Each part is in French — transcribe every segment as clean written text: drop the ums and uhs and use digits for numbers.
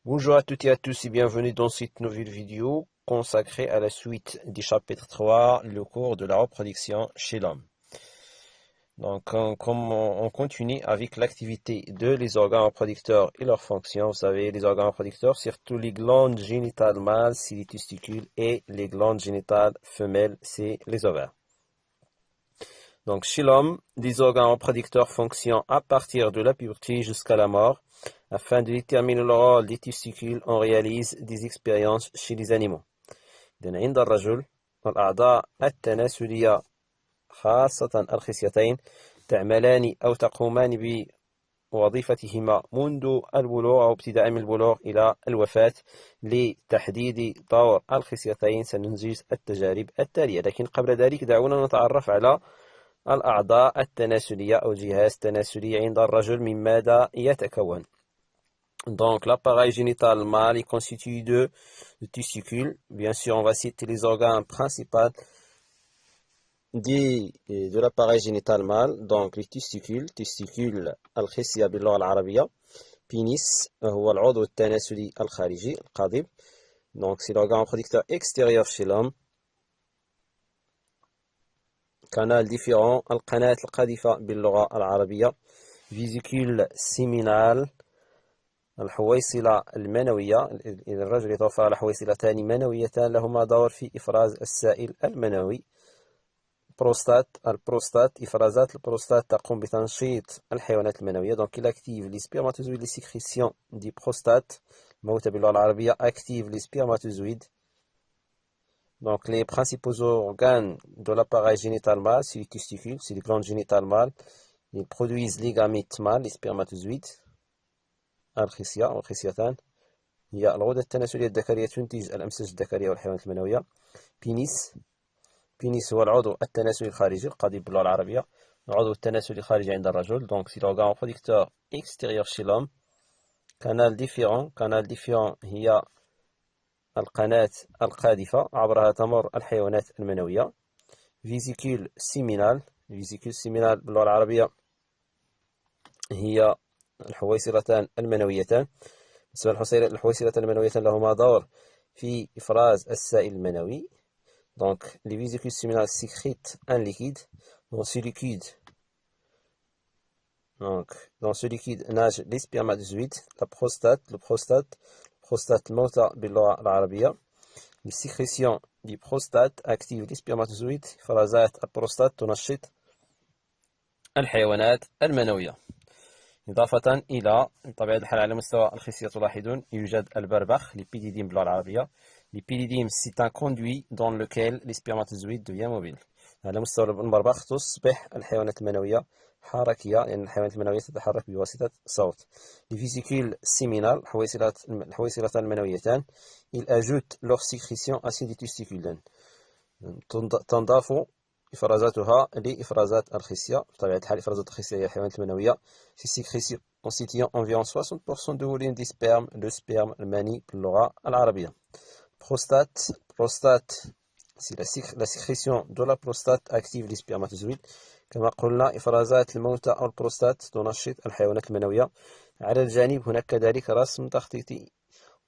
Bonjour à toutes et à tous et bienvenue dans cette nouvelle vidéo consacrée à la suite du chapitre 3, le cours de la reproduction chez l'homme. Donc, on continue avec l'activité de les organes reproducteurs et leurs fonctions. Vous savez, les organes reproducteurs, surtout les glandes génitales mâles, c'est les testicules, et les glandes génitales femelles, c'est les ovaires. Donc, chez l'homme, les organes reproducteurs fonctionnent à partir de la puberté jusqu'à la mort. Afin de déterminer le rôle des testicules, on réalise des expériences chez les animaux. إذن عند الرجل الأعضاء التناسلية خاصة الخصيتين تعملان أو تقومان بوظيفتهما منذ البلوغ أو ابتداء من البلوغ إلى الوفاة. لتحديد دور الخصيتين سننجز التجارب التالية، لكن قبل ذلك دعونا نتعرف على الأعضاء التناسلية أو جهاز تناسلي عند الرجل. من ماذا يتكون؟ Donc, l'appareil génital mâle est constitué de testicules. Bien sûr, on va citer les organes principaux de l'appareil génital mâle. Donc, les testicules الخصية باللغة العربية. pénis هو العضو التناسلي الخارجي القضيب. Donc, c'est l'organe reproducteur extérieur chez l'homme. canal différent القناة القاذفة باللغة العربية. vésicule séminale الحويصلة المنوية. الرجل يتوفر على حويصلتان منويتان لهما دور في إفراز السائل المنوي. البروستات إفرازات البروستات تقوم بتنشيط الحيوانات المنوية. Donc il active les spermatozoïdes, les sécrétions du prostate. الموتى باللغة العربية active les spermatozoïdes. Donc les principaux organes de l'appareil génital mâle, c'est les testicules, c'est les glandes génitales mâles. Ils produisent les gamètes mâles, les spermatozoïdes. الخصية والخصيتان هي الغدة التناسلية الذكرية تنتج الأمساج الذكرية والحيوانات المنوية. بينيس هو العضو التناسلي الخارجي القضيب باللغة العربية. العضو التناسلي الخارجي عند الرجل. Donc c'est l'organe reproducteur extérieur chez l'homme. canal différent هي القناة القاذفة عبرها تمر الحيوانات المنوية. vésicule séminale باللغة العربية هي الحويصلتان المنويتان. الحويصلتان المنويتان لهما دور في إفراز السائل المنوي. Donc, les vésicules séminales sécrètent un liquide. Dans ce liquide nagent les spermatozoïdes, le prostate الموتى باللغة العربية. Les sécrétions du prostate activent les spermatozoïdes. إفرازات البروستات تنشط الحيوانات المنوية. إضافة إلى بطبيعة الحال على مستوى الخصية تلاحظون يوجد البربخ ليبيديديم باللغة العربية. ليبيديديم c'est un conduit dans lequel les spermatozoïdes deviennent mobiles. على مستوى البربخ تصبح الحيوانات المنوية حركية لأن الحيوانات المنوية تتحرك بواسطة صوت. les vésicules séminales الحويصلتان المنويتان ils ajoutent leur sécrétion à ces testicules. تنضاف إفرازاتها لإفرازات الخصية. بطبيعة الحال إفرازات الخصية هي الحيوانات المنوية. Ces sécrétions constituant environ 60% de volume des spermes. Le sperme المني باللغة العربية. prostate c'est la sécrétion de la prostate active les spermatozoïdes. كما قلنا إفرازات الموتى أو البروستات تنشط الحيوانات المنوية. على الجانب هناك كذلك رسم تخطيطي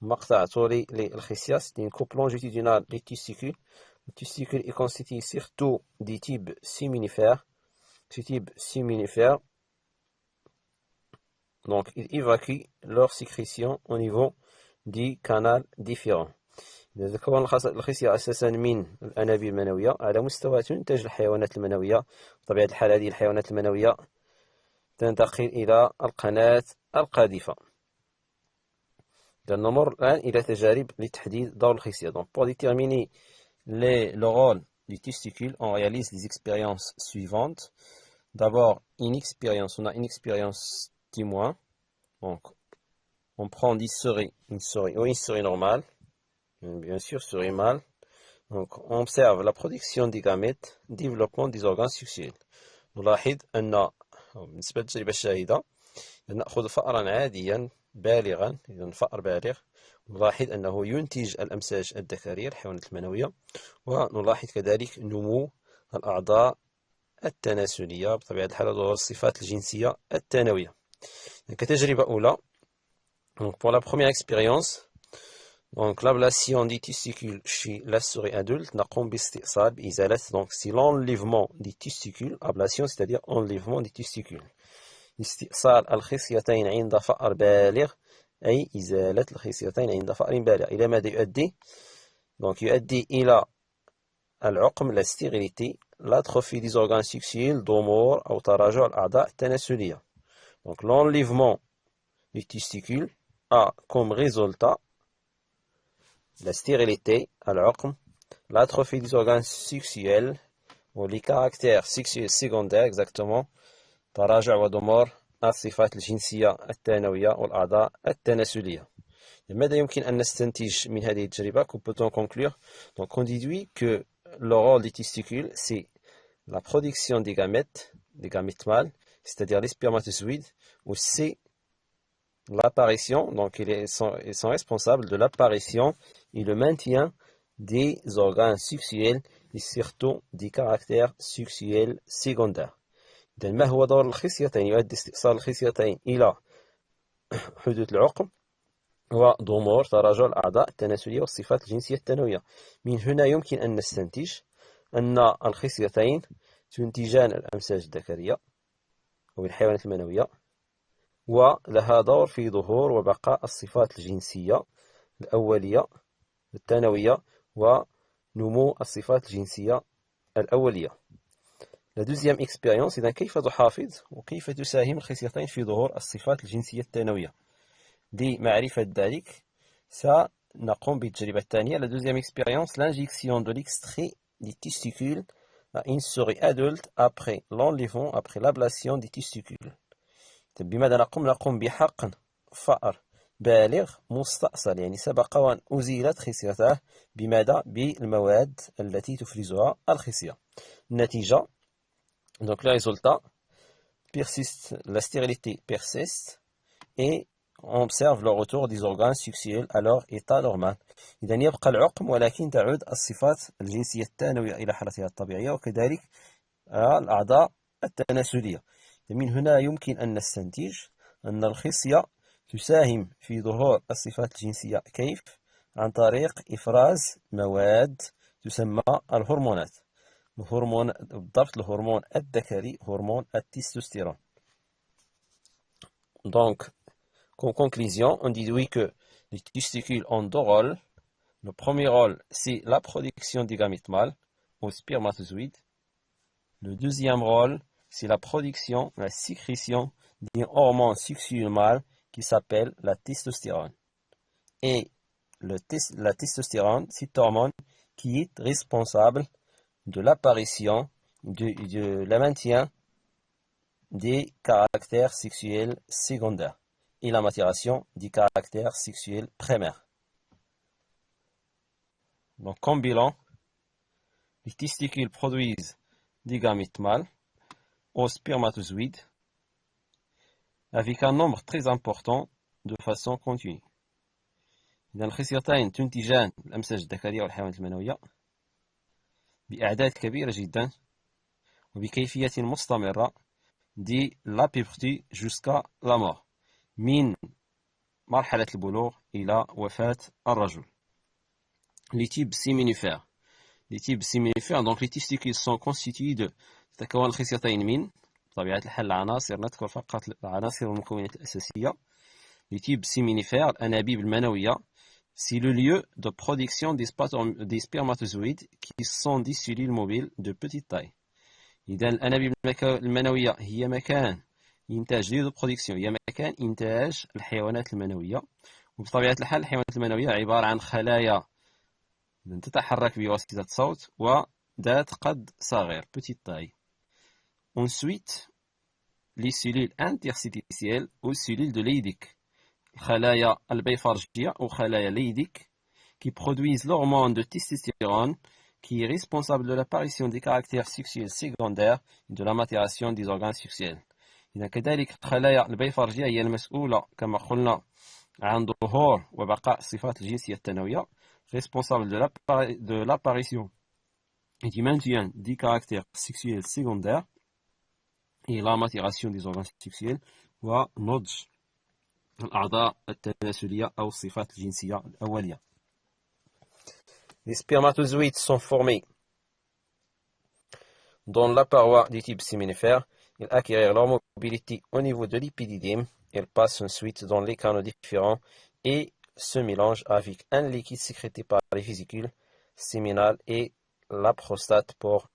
مقطع طولي للخصية. C'est une coupe longitudinale des testicules. Le testicule est constitué surtout des types séminifères. Ce type séminifère, donc ils évacuent leur sécrétion au niveau du canal différent. إذا تكون الخصية أساسا من الأنابيب المنوية على مستوى تنتج الحيوانات المنوية. بطبيعة الحال هذه الحيوانات المنوية تنتقل إلى القناة القاذفة. نمر الآن إلى تجارب لتحديد دور الخصية. Donc pour déterminer le rôle du testicule, on réalise les expériences suivantes. D'abord, on a une expérience témoin. Donc, on prend une souris normale, bien sûr, souris mâle. Donc, on observe la production des gamètes, développement des organes sexuels. نلاحظ أن بالنسبة للتجربة الشاهدة نأخذ فأرا عاديا بالغا، إذا فأر بالغ، نلاحظ أنه ينتج الأمساج الذكرية الحيوانات المنوية. ونلاحظ كذلك نمو الأعضاء التناسلية بطبيعة الحال والصفات الجنسية الثانوية. كتجربة أولى Donc pour la première expérience, donc l'ablation des testicules chez la souris adulte, نقوم باستئصال بإزالة, donc c'est l'enlèvement des testicules, ablation c'est-à-dire enlèvement des testicules. استئصال الخصيتين عند فأر بالغ أي إزالة الخصيتين عند فأر بالغ. إلى ماذا يؤدي؟ donc يؤدي إلى العقم, la stérilité, l'atrophie des organes sexuels, ضمور أو تراجع الأعضاء التناسلية. Donc l'enlèvement des testicules a comme résultat la stérilité, العقم, l'atrophie des organes sexuels, ou les caractères sexuels secondaires exactement, تراجع وضمور الصفات الجنسية الثانوية والأعضاء التناسلية. ماذا يمكن أن نستنتج من هذه التجربة؟ Que peut-on conclure? Donc on déduit que le rôle des testicules, c'est la production des gamètes mâles, c'est-à-dire les spermatozoïdes, ou c'est l'apparition, donc ils sont responsables de l'apparition et le maintien des organes sexuels et surtout des caractères sexuels secondaires. إذن ما هو دور الخصيتين؟ يؤدي استئصال الخصيتين إلى حدوث العقم وضمور تراجع الأعضاء التناسلية والصفات الجنسية الثانوية. من هنا يمكن أن نستنتج أن الخصيتين تنتجان الأمشاج الذكرية أو الحيوانات المنوية، ولها دور في ظهور وبقاء الصفات الجنسية الأولية الثانوية ونمو الصفات الجنسية الأولية. La deuxième expérience, إذا كيف تحافظ وكيف تساهم الخصيتين في ظهور الصفات الجنسية الثانوية؟ لمعرفة ذلك سنقوم بالتجربة الثانية. La deuxième expérience, l'injection de l'extrait des testicules à une souris adulte après l'enlèvement, après l'ablation des testicules. بماذا نقوم بحقن فأر بالغ مستأصل، يعني سبق وأن أزيلت خصيته. بماذا؟ بالمواد التي تفرزها الخصية. النتيجة، donc le résultat persiste, la stérilité persiste et on observe le retour des organes sexuels à leur état normal. إذن يبقى العقم ولكن تعود الصفات الجنسية الثانوية إلى حالتها الطبيعية وكذلك الأعضاء التناسلية. من هنا يمكن أن نستنتج أن الخصية تساهم في ظهور الصفات الجنسية. كيف؟ عن طريق إفراز مواد تسمى الهرمونات. الهرمون بالضبط الهرمون الذكري هرمون التستوستيرون. Donc, comme conclusion, on déduit que les testicules ont deux rôles. Le premier rôle, c'est la production des gamètes mâles aux spermatozoïdes. Le deuxième rôle, c'est la production, la sécrétion d'un hormone sexuel mâle qui s'appelle la testostérone. Et la testostérone, c'est une hormone qui est responsable de l'apparition, de la maintien des caractères sexuels secondaires et la maturation des caractères sexuels primaires. Donc, comme bilan, les testicules produisent des gamètes mâles aux spermatozoïdes avec un nombre très important de façon continue. إذا الخصيتين تنتجان الأمشاج الذكرية والحيوانات المنوية بأعداد كبيرة جدا وبكيفية مستمرة دي لا بيبرتي jusqu'à la mort، من مرحلة البلوغ إلى وفاة الرجل. Les types séminifères. Les types séminifères, donc les testicules sont constitués de تتكون الخصيتين من بطبيعة الحال العناصر، نذكر فقط العناصر والمكونات الأساسية. Les types séminifères, الأنابيب المنوية، c'est le lieu de production des spermatozoïdes qui sont des cellules mobiles de petite taille. إذا الأنابيب المنوية هي مكان إنتاج lieu de production، هي مكان إنتاج الحيوانات المنوية. وبطبيعة الحال الحيوانات المنوية عبارة عن خلايا تتحرك بواسطة صوت وذات قد صغير petite taille. Ensuite, les cellules interstitielles ou cellules de Leydig. خلايا البيفرجية ou خلايا Leydig qui produisent l'hormone de testostérone qui est responsable de l'apparition des caractères sexuels secondaires et de la maturation des organes sexuels. إذا كذلك خلايا البيفرجية هي المسؤولة كما قلنا عن ظهور وبقاء الصفات الجنسية الثانوية، responsable de l'apparition et du maintien des caractères sexuels secondaires et la maturation des organes sexuels ونضج الأعضاء التناسلية أو الصفات الجنسية الأولية. Les spermatozoïdes sont formés dans la paroi du type séminifère. Ils acquièrent leur mobilité au niveau de l'épididyme. Ils passent ensuite dans les canaux différents et se mélangent avec un liquide sécrété par les vésicules séminales et la prostate pour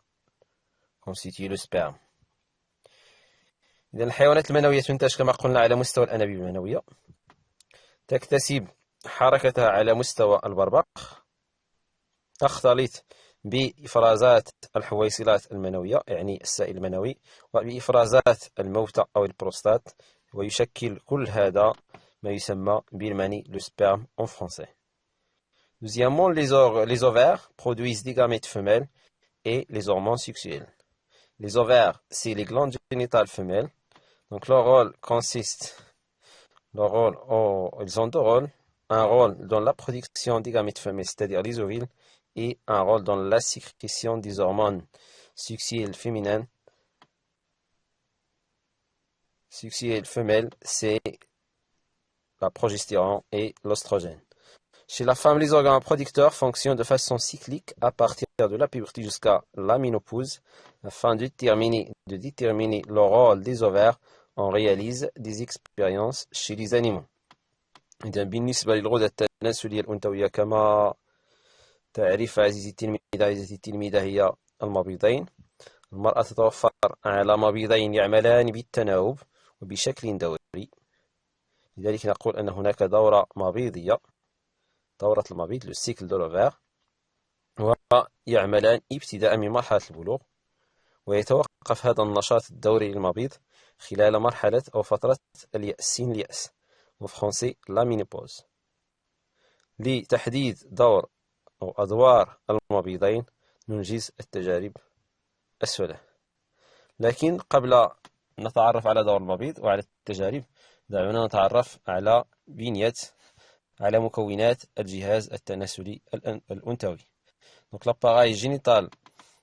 constituer le sperme. إذن الحيوانات المنوية تنتج كما قلنا على مستوى الأنابيب المنوية. تكتسب حركتها على مستوى البربق. تختلط بإفرازات الحويصلات المنوية يعني السائل المنوي وبإفرازات الموتى أو البروستات ويشكل كل هذا ما يسمى بالمني le sperme en français. Deuxièmement, les ovaires produisent des gamètes femelles et les hormones sexuelles. Les ovaires, c'est les glandes génitales femelles. Donc leur rôle consiste, ils ont deux rôles, un rôle dans la production des gamètes femelles, c'est-à-dire les ovules, et un rôle dans la sécrétion des hormones sexuelles féminines. Sexuelles femelles, c'est la progestérone et l'oestrogène. Chez la femme, les organes producteurs fonctionnent de façon cyclique à partir de la puberté jusqu'à la ménopause. Afin de déterminer le rôle des ovaires, on réalise des expériences chez les animaux. إذا بالنسبة للغدة التناسلية الأنثوية كما تعرف عزيزتي التلميذة هي المبيضين. المرأة تتوفر على مبيضين يعملان بالتناوب وبشكل دوري. لذلك نقول أن هناك دورة مبيضية، دورة المبيض le cycle de l'ovaire، ويعملان ابتداء من مرحلة البلوغ. ويتوقف هذا النشاط الدوري للمبيض خلال مرحلة أو فترة سن اليأس en français la ménopause. لتحديد دور أو أدوار المبيضين ننجز التجارب أسفله. لكن قبل نتعرف على دور المبيض وعلى التجارب دعونا نتعرف على على مكونات الجهاز التناسلي الأنثوي. Donc l'appareil génital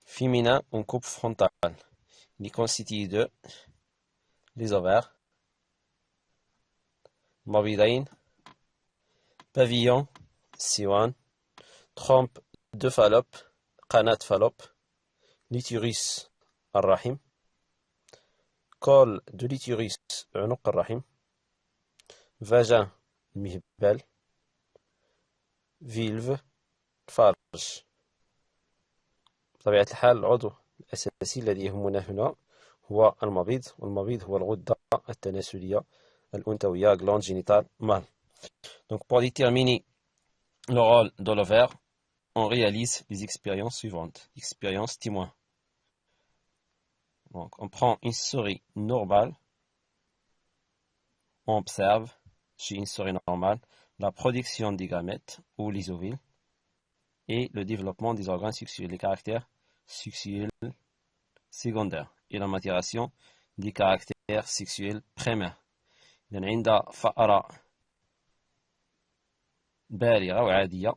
féminin en coupe frontale. Il est constitué de les ovaires, مبيضين, pavillon, سيوان, trompe de Fallope, قناة فالوب, l'utérus الرحم, col de l'utérus عنق الرحم, vagin المهبل, vulve الفرج. بطبيعة الحال العضو الأساسي الذي يهمنا هنا هو المبيض، والمبيض هو الغدة التناسلية الأنثوية glande génitale mâle. Donc pour déterminer le rôle de l'ovaire, on réalise les expériences suivantes. Expérience témoin. Donc on prend une souris normale, on observe chez une souris normale la production des gamètes ou les ovules et le développement des organes sexuels, les caractères sexuels secondaires et la maturation des caractères sexuels primaires. إذن عند فأرة بالغة وعادية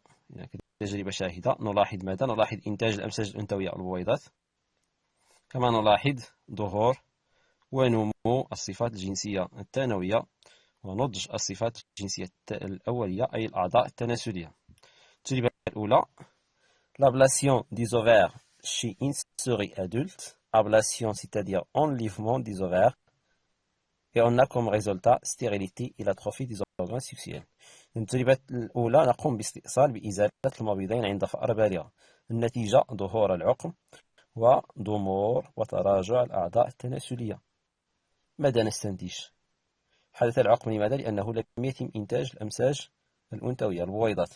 تجربة شاهدة نلاحظ ماذا؟ نلاحظ إنتاج الأمشاج الأنثوية البويضات، كما نلاحظ ظهور ونمو الصفات الجنسية الثانوية ونضج الصفات الجنسية الأولية أي الأعضاء التناسلية. التجربة الأولى l'ablation des ovaires chez une souris adulte, ablation c'est-à-dire enlèvement des ovaires, et on a comme résultat stérilité et l'atrophie des organes sexuels. التجربة الأولى نقوم باستئصال بإزالة المبيضين عند فأرة بالغة. النتيجة ظهور العقم وضمور وتراجع الأعضاء التناسلية. ماذا نستنتج؟ حدث العقم لماذا؟ لأنه لم يتم إنتاج الأمشاج الأنثوية البويضات.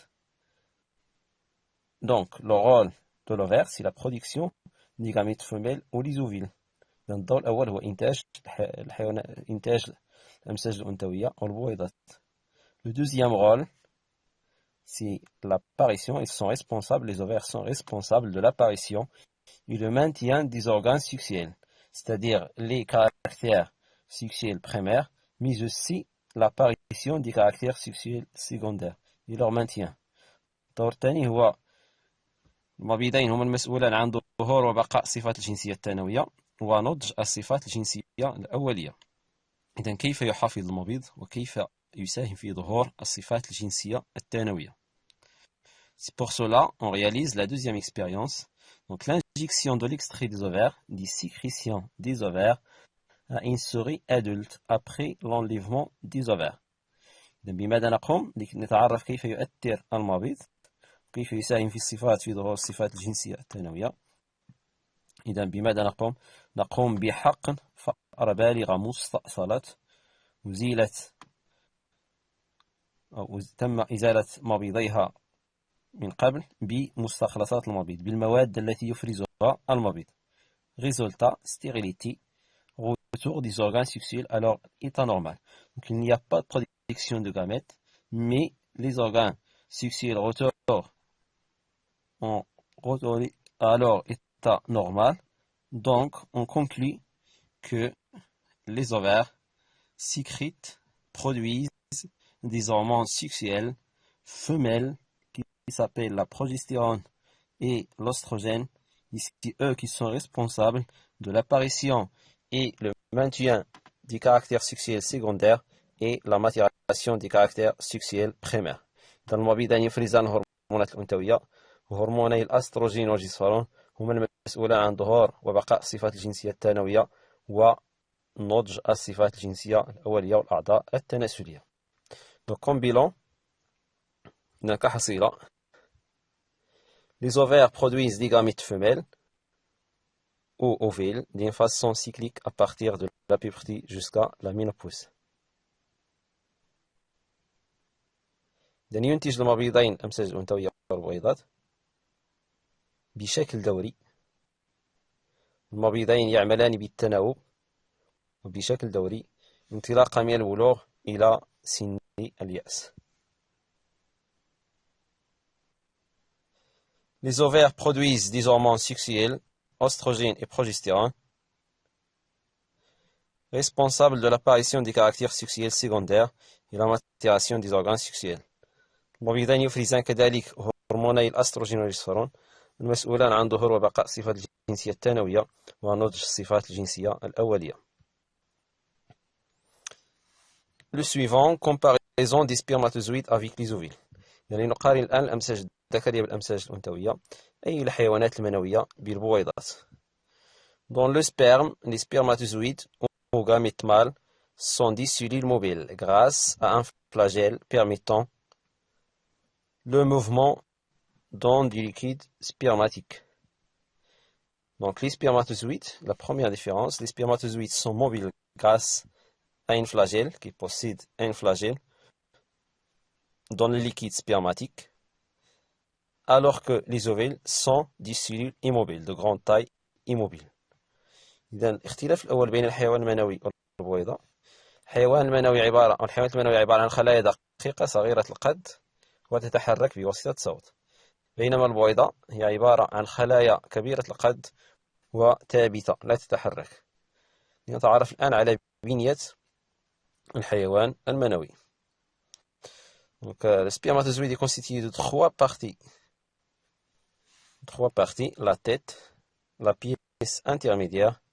Donc le rôle de l'ovaire c'est la production des gamètes femelles ou les ovules. الدور الأول هو إنتاج الأمشاج الأنثوية أو البويضات. Le deuxième rôle, c'est l'apparition. Ils sont responsables, les ovaires sont responsables de l'apparition et le maintien des organes sexuels, c'est-à-dire les caractères sexuels primaires, mais aussi l'apparition des caractères sexuels secondaires et leur maintien. الدور الثاني هو المبيضين هم المسؤولان عن ظهور وبقاء الصفات الجنسية الثانوية ونضج الصفات الجنسية الأولية. إذن كيف يحافظ المبيض وكيف يساهم في ظهور الصفات الجنسية الثانوية. C'est pour cela on réalise la deuxième expérience. Donc l'injection de l'extrait des ovaires, des sécrétions des ovaires à une souris adulte après l'enlèvement des ovaires. بماذا نقوم؟ لنتعرف كيف يؤثر المبيض كيف يساهم في ظهور الصفات الجنسية الثانوية. إذا بماذا نقوم؟ نقوم بحقن فأرة بالغة مستأصلة تم إزالة مبيضيها من قبل بمستخلصات المبيض بالمواد التي يفرزها المبيض. Résultat, stérilité, retour des organes sexuels à leur état normal. Donc il n'y a pas de production de gamètes, mais les organes sexuels retournent à leur état normal. Donc on conclut que les ovaires sécrètent, produisent des hormones sexuelles femelles qui s'appellent la progestérone et l'oestrogène, c'est eux qui sont responsables de l'apparition et le maintien des caractères sexuels secondaires et la maturation des caractères sexuels primaires. Dans المبيضان يفرزان الهرمونات الأنثوية وهرموني الأستروجين والجسفرون هما المسؤولان عن ظهور وبقاء الصفات الجنسية الثانوية ونضج الصفات الجنسية الأولية والأعضاء التناسلية. Donc comme bilan, كحصيلة, les ovaires produisent des gamètes femelles ou ovules d'une façon cyclique à partir de la puberté jusqu'à la ménopause. ينتج المبيضين أمشاج الأنثوية والبويضات بشكل دوري. المبيضين يعملان بالتناوب وبشكل دوري انطلاقا من البلوغ إلى سن اليأس. Les ovaires produisent des hormones sexuelles, oestrogène et progestérone, responsables de l'apparition des caractères sexuels secondaires et la maturation des organes sexuels. المبيضان يفرزان كذلك هرموني الأستروجين والجسفرون المسؤولان عن ظهور وبقاء الصفات الجنسية الثانوية ونضج الصفات الجنسية الأولية. Le suivant, comparaison des spermatozoïdes avec les ovules. يعني نقارن الآن الأمشاج الذكرية بالأمشاج الأنثوية أي الحيوانات المنوية بالبويضات. Dans le sperme, les spermatozoïdes aux gamètes mâles sont des cellules mobiles grâce à un flagelle permettant le mouvement dans du liquide spermatique. Donc les spermatozoïdes, la première différence, les spermatozoïdes sont mobiles grâce à une flagelle qui possède un flagelle dans le liquide spermatique, alors que les ovules sont des cellules immobiles de grande taille immobiles. إذا الاختلاف الأول بين الحيوان المنوي والبويضة، الحيوان المنوي الحيوانات المنوية عبارة عن خلايا دقيقة صغيرة القد وتتحرك بواسطة صوت، بينما البويضة هي عبارة عن خلايا كبيرة القد وثابتة لا تتحرك. نتعرف الآن على بنية الحيوان المنوي. Donc, le spermatozoïde est constitué de trois parties. La tête, la pièce intermédiaire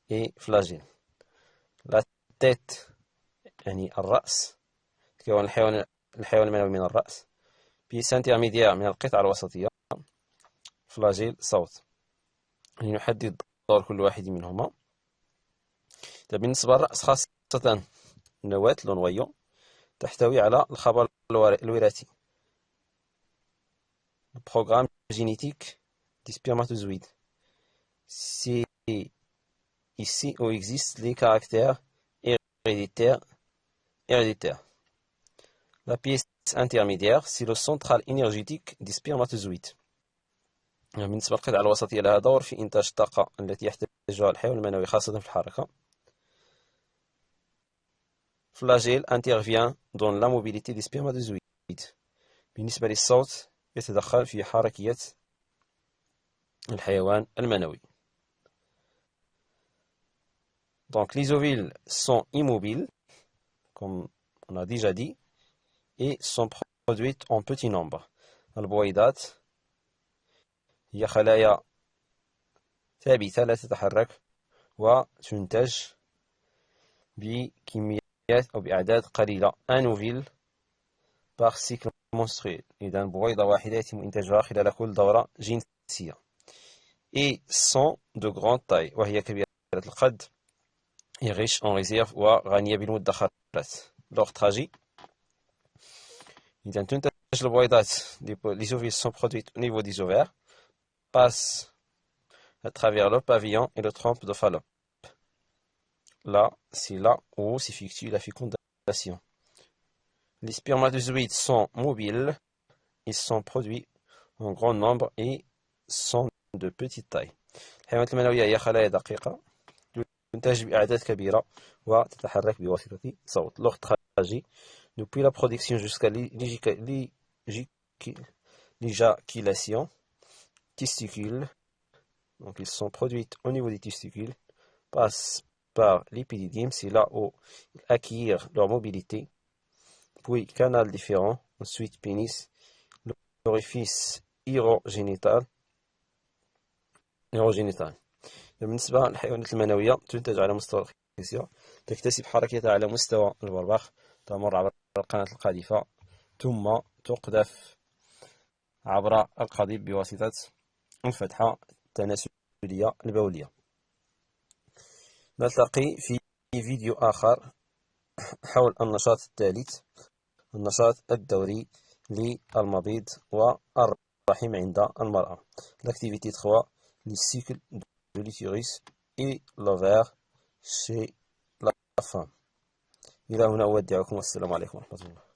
et flagelle. La tête يعني الرأس، تكون الحيوان المنوي من الرأس. pièce intermédiaire من القطعة الوسطية. فلاجيل صوت. نحدد دور كل واحد منهما. بالنسبة للرأس خاصة النواة لونويو تحتوي على الخبر الوراثي. Le programme génétique des spermatozoïdes. C'est ici où existent les caractères héréditaires. La pièce intermédiaire, c'est le central énergétique des spermatozoïdes. بالنسبة للقطعة الوسطية لها دور في إنتاج الطاقة التي يحتاجها الحيوان المنوي خاصة في الحركة. Flagelle intervient dans la mobilité des spermatozoïdes. بالنسبة للصوت يتدخل في حركية الحيوان المنوي. Donc les ovules sont immobiles, comme on a déjà dit, et sont produites en petit nombre. البويضات هي خلايا ثابتة لا تتحرك وتنتج بكميات أو بأعداد قليلة un ovule par cycle menstruel. إذا بويضة واحدة يتم إنتاجها خلال كل دورة جنسية. Et sont de grande taille وهي كبيرة القد et riche en réserve وغنية بالمدخرات. Leur trajet. إذا تنتج البويضات les ovules sont produites au niveau des ovaires, passent à travers le pavillon et le trompe de Fallope. Là, c'est là où s'effectue la fécondation. Les spermatozoïdes sont mobiles, ils sont produits en grand nombre et sont de petite taille. الحيوانات المنوية هي خلايا دقيقة تنتج بأعداد كبيرة وتتحرك بواسطة صوت. Leur trajet depuis la production jusqu'à l'éjaculation, testicules, donc ils sont produits au niveau des testicules, passent par l'épididyme, c'est là où ils acquièrent leur mobilité, puis canal différent, ensuite pénis, l'orifice urogénital. بالنسبة للحيوانات المنوية تنتج على مستوى الخصية، تكتسب حركتها على مستوى البربخ، تمر عبر القناة القاذفة ثم تقذف عبر القضيب بواسطة الفتحة التناسلية البولية. نلتقي في فيديو آخر حول النشاط الثالث، النشاط الدوري للمبيض والرحم عند المرأة. L'activité 3, les cycles de l'utérus et l'ovaire chez la femme. إلى هنا أودعكم والسلام عليكم ورحمة الله.